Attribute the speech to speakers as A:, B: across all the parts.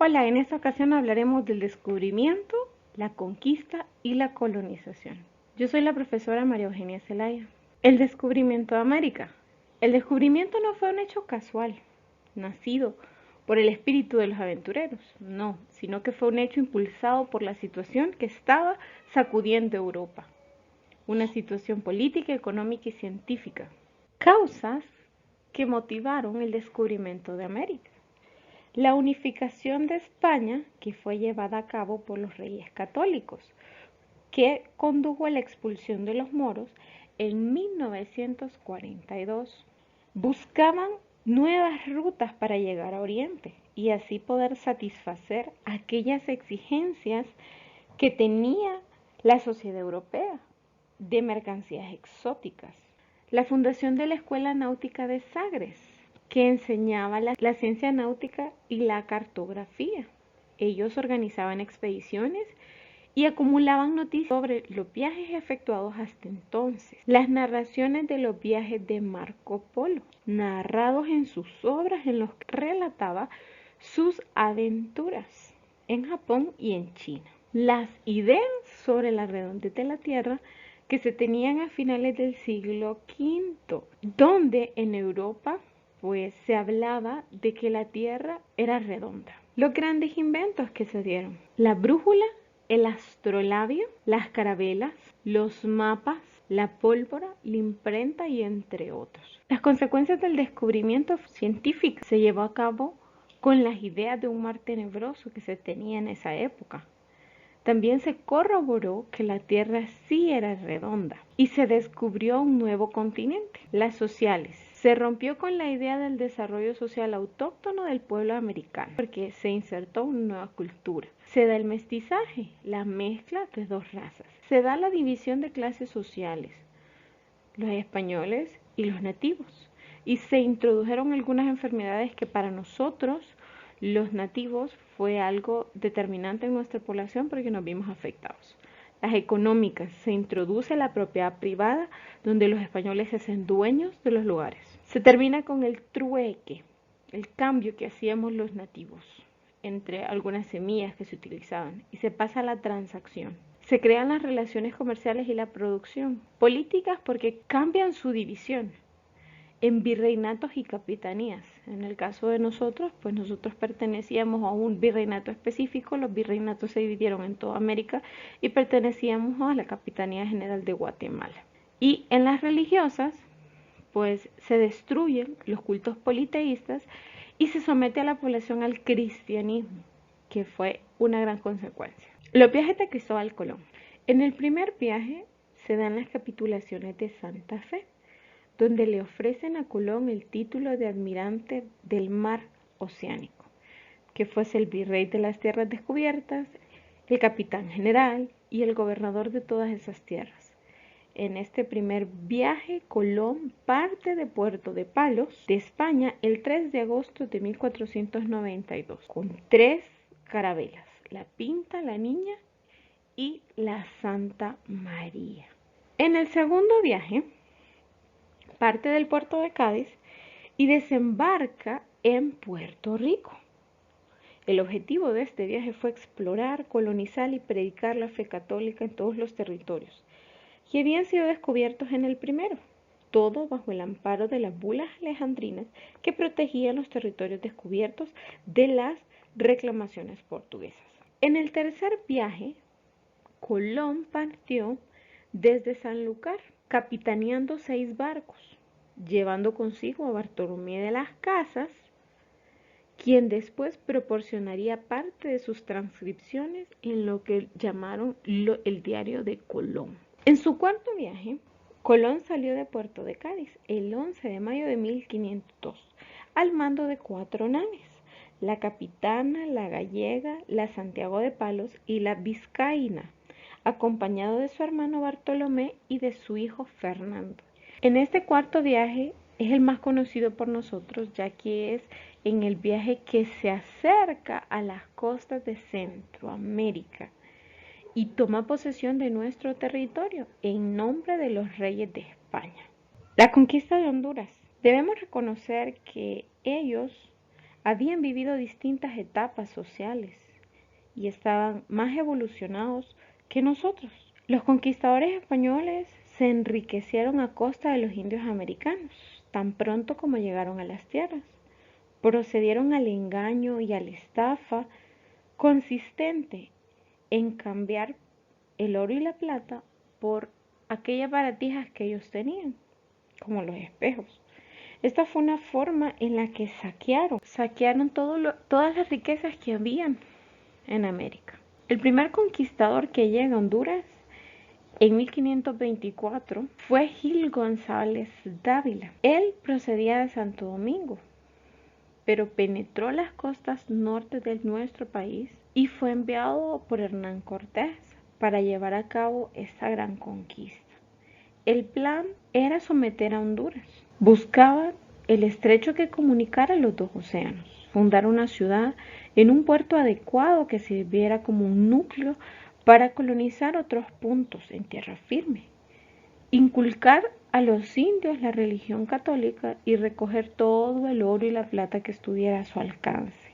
A: Hola, en esta ocasión hablaremos del descubrimiento, la conquista y la colonización. Yo soy la profesora María Eugenia Zelaya. El descubrimiento de América. El descubrimiento no fue un hecho casual, nacido por el espíritu de los aventureros, no, sino que fue un hecho impulsado por la situación que estaba sacudiendo Europa. Una situación política, económica y científica. Causas que motivaron el descubrimiento de América. La unificación de España, que fue llevada a cabo por los reyes católicos, que condujo a la expulsión de los moros en 1942. Buscaban nuevas rutas para llegar a Oriente y así poder satisfacer aquellas exigencias que tenía la sociedad europea de mercancías exóticas. La fundación de la Escuela Náutica de Sagres, que enseñaba la ciencia náutica y la cartografía. Ellos organizaban expediciones y acumulaban noticias sobre los viajes efectuados hasta entonces. Las narraciones de los viajes de Marco Polo, narrados en sus obras en los que relataba sus aventuras en Japón y en China. Las ideas sobre la redondez de la Tierra que se tenían a finales del siglo V, donde en Europa pues se hablaba de que la Tierra era redonda. Los grandes inventos que se dieron: la brújula, el astrolabio, las carabelas, los mapas, la pólvora, la imprenta y entre otros. Las consecuencias del descubrimiento científico se llevó a cabo con las ideas de un mar tenebroso que se tenía en esa época. También se corroboró que la Tierra sí era redonda y se descubrió un nuevo continente. Las sociales. Se rompió con la idea del desarrollo social autóctono del pueblo americano porque se insertó una nueva cultura. Se da el mestizaje, la mezcla de dos razas. Se da la división de clases sociales, los españoles y los nativos. Y se introdujeron algunas enfermedades que para nosotros, los nativos, fue algo determinante en nuestra población porque nos vimos afectados. Las económicas, se introduce la propiedad privada donde los españoles se hacen dueños de los lugares. Se termina con el trueque, el cambio que hacíamos los nativos entre algunas semillas que se utilizaban, y se pasa a la transacción. Se crean las relaciones comerciales y la producción. Políticas porque cambian su división en virreinatos y capitanías. En el caso de nosotros, pues nosotros pertenecíamos a un virreinato específico. Los virreinatos se dividieron en toda América y pertenecíamos a la Capitanía General de Guatemala. Y en las religiosas, pues se destruyen los cultos politeístas y se somete a la población al cristianismo, que fue una gran consecuencia. Los viajes de Cristóbal Colón. En el primer viaje se dan las capitulaciones de Santa Fe, donde le ofrecen a Colón el título de almirante del mar oceánico, que fuese el virrey de las tierras descubiertas, el capitán general y el gobernador de todas esas tierras. En este primer viaje, Colón parte de Puerto de Palos, de España, el 3 de agosto de 1492, con 3 carabelas: la Pinta, la Niña y la Santa María. En el segundo viaje, parte del puerto de Cádiz y desembarca en Puerto Rico. El objetivo de este viaje fue explorar, colonizar y predicar la fe católica en todos los territorios que habían sido descubiertos en el primero, todo bajo el amparo de las bulas alejandrinas que protegían los territorios descubiertos de las reclamaciones portuguesas. En el tercer viaje, Colón partió desde Sanlúcar, capitaneando 6 barcos, llevando consigo a Bartolomé de las Casas, quien después proporcionaría parte de sus transcripciones en lo que llamaron el Diario de Colón. En su cuarto viaje, Colón salió de Puerto de Cádiz el 11 de mayo de 1502 al mando de 4 naves: la Capitana, la Gallega, la Santiago de Palos y la Vizcaína, acompañado de su hermano Bartolomé y de su hijo Fernando. En este cuarto viaje es el más conocido por nosotros, ya que es en el viaje que se acerca a las costas de Centroamérica y toma posesión de nuestro territorio en nombre de los reyes de España. La conquista de Honduras. Debemos reconocer que ellos habían vivido distintas etapas sociales y estaban más evolucionados que nosotros. Los conquistadores españoles se enriquecieron a costa de los indios americanos, tan pronto como llegaron a las tierras. Procedieron al engaño y a la estafa consistente en cambiar el oro y la plata por aquellas baratijas que ellos tenían, como los espejos. Esta fue una forma en la que saquearon todas las riquezas que habían en América. El primer conquistador que llega a Honduras en 1524 fue Gil González Dávila. Él procedía de Santo Domingo, pero penetró las costas norte de nuestro país y fue enviado por Hernán Cortés para llevar a cabo esta gran conquista. El plan era someter a Honduras. Buscaban el estrecho que comunicara los dos océanos, fundar una ciudad en un puerto adecuado que sirviera como un núcleo para colonizar otros puntos en tierra firme, inculcar a los indios la religión católica y recoger todo el oro y la plata que estuviera a su alcance.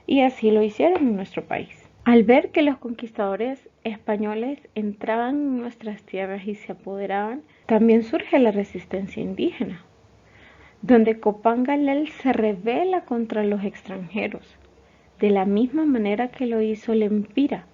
A: Y así lo hicieron en nuestro país. Al ver que los conquistadores españoles entraban en nuestras tierras y se apoderaban, también surge la resistencia indígena, donde Copán Galel se rebela contra los extranjeros, de la misma manera que lo hizo Lempira,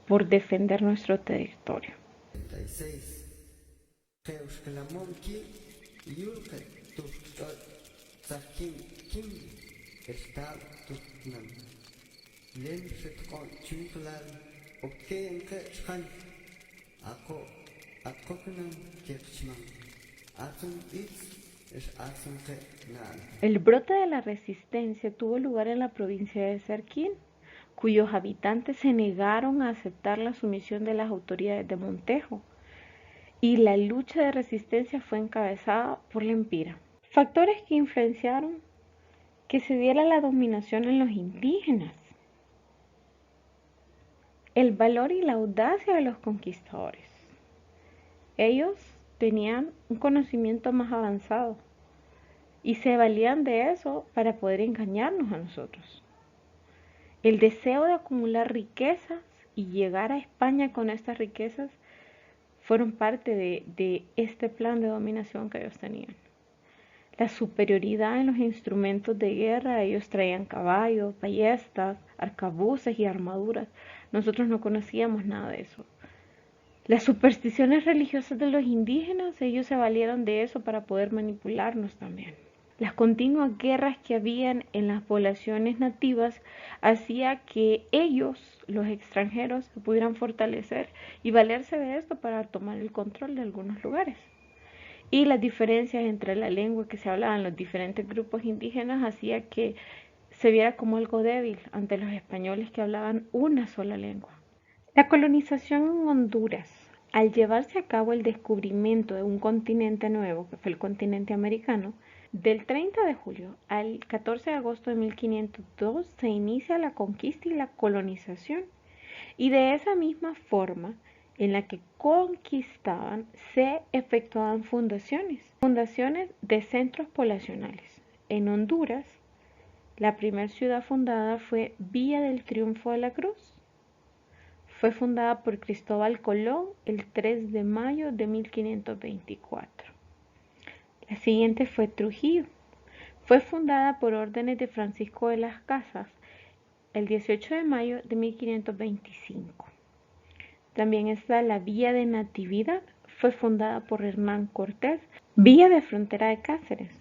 A: por defender nuestro territorio. El brote de la resistencia tuvo lugar en la provincia de Serquín, cuyos habitantes se negaron a aceptar la sumisión de las autoridades de Montejo, y la lucha de resistencia fue encabezada por Lempira. Factores que influenciaron que se diera la dominación en los indígenas: el valor y la audacia de los conquistadores. Ellos tenían un conocimiento más avanzado y se valían de eso para poder engañarnos a nosotros. El deseo de acumular riquezas y llegar a España con estas riquezas fueron parte de este plan de dominación que ellos tenían. La superioridad en los instrumentos de guerra: ellos traían caballos, ballestas, arcabuces y armaduras. Nosotros no conocíamos nada de eso. Las supersticiones religiosas de los indígenas: ellos se valieron de eso para poder manipularnos también. Las continuas guerras que habían en las poblaciones nativas hacía que ellos, los extranjeros, se pudieran fortalecer y valerse de esto para tomar el control de algunos lugares. Y las diferencias entre la lengua que se hablaba en los diferentes grupos indígenas hacía que se viera como algo débil ante los españoles que hablaban una sola lengua. La colonización en Honduras, al llevarse a cabo el descubrimiento de un continente nuevo, que fue el continente americano, del 30 de julio al 14 de agosto de 1502 se inicia la conquista y la colonización. Y de esa misma forma en la que conquistaban, se efectuaban fundaciones de centros poblacionales. En Honduras, la primera ciudad fundada fue Villa del Triunfo de la Cruz. Fue fundada por Cristóbal Colón el 3 de mayo de 1524. La siguiente fue Trujillo. Fue fundada por órdenes de Francisco de las Casas el 18 de mayo de 1525. También está la Villa de Natividad. Fue fundada por Hernán Cortés. Villa de Frontera de Cáceres.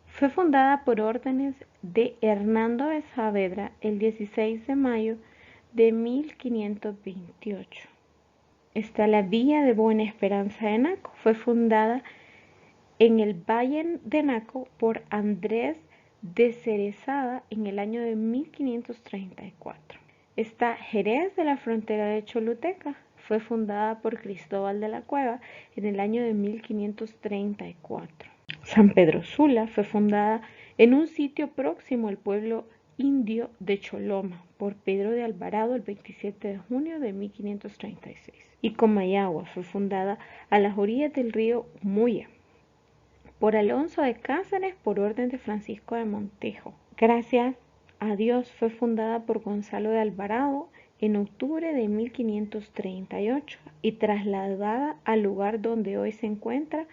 A: Fue fundada por órdenes de Hernando de Saavedra el 16 de mayo de 1528. Está la Villa de Buena Esperanza de Naco. Fue fundada en el Valle de Naco por Andrés de Cerezada en el año de 1534. Está Jerez de la Frontera de Choluteca. Fue fundada por Cristóbal de la Cueva en el año de 1534. San Pedro Sula fue fundada en un sitio próximo al pueblo indio de Choloma por Pedro de Alvarado el 27 de junio de 1536. Y Comayagua fue fundada a las orillas del río Muya por Alonso de Cáceres por orden de Francisco de Montejo. Gracias a Dios fue fundada por Gonzalo de Alvarado en octubre de 1538 y trasladada al lugar donde hoy se encuentra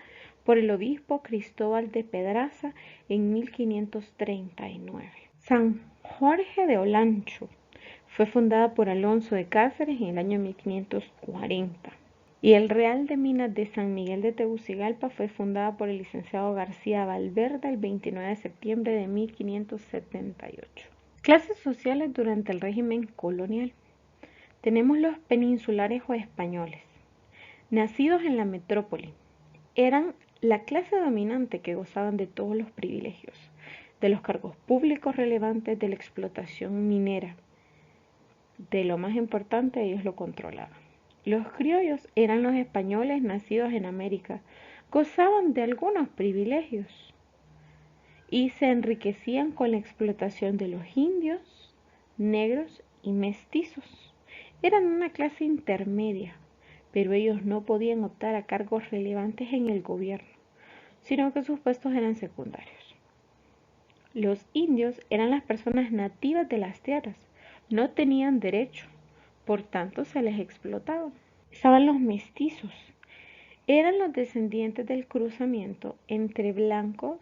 A: por el obispo Cristóbal de Pedraza en 1539. San Jorge de Olancho fue fundada por Alonso de Cáceres en el año 1540. Y el Real de Minas de San Miguel de Tegucigalpa fue fundada por el licenciado García Valverde el 29 de septiembre de 1578. Clases sociales durante el régimen colonial. Tenemos los peninsulares o españoles, nacidos en la metrópoli. Eran la clase dominante que gozaban de todos los privilegios, de los cargos públicos relevantes, de la explotación minera. De lo más importante, ellos lo controlaban. Los criollos eran los españoles nacidos en América, gozaban de algunos privilegios y se enriquecían con la explotación de los indios, negros y mestizos. Eran una clase intermedia, pero ellos no podían optar a cargos relevantes en el gobierno, sino que sus puestos eran secundarios. Los indios eran las personas nativas de las tierras, no tenían derecho, por tanto se les explotaba. Estaban los mestizos, eran los descendientes del cruzamiento entre blancos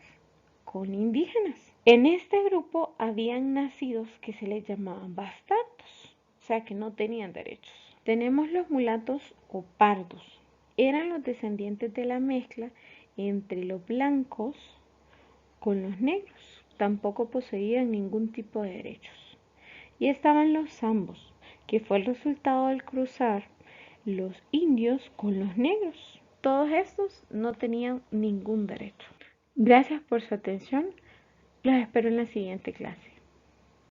A: con indígenas. En este grupo habían nacidos que se les llamaban bastardos, o sea que no tenían derechos. Tenemos los mulatos o pardos, eran los descendientes de la mezcla entre los blancos con los negros, tampoco poseían ningún tipo de derechos. Y estaban los zambos, que fue el resultado del cruzar los indios con los negros. Todos estos no tenían ningún derecho. Gracias por su atención. Los espero en la siguiente clase.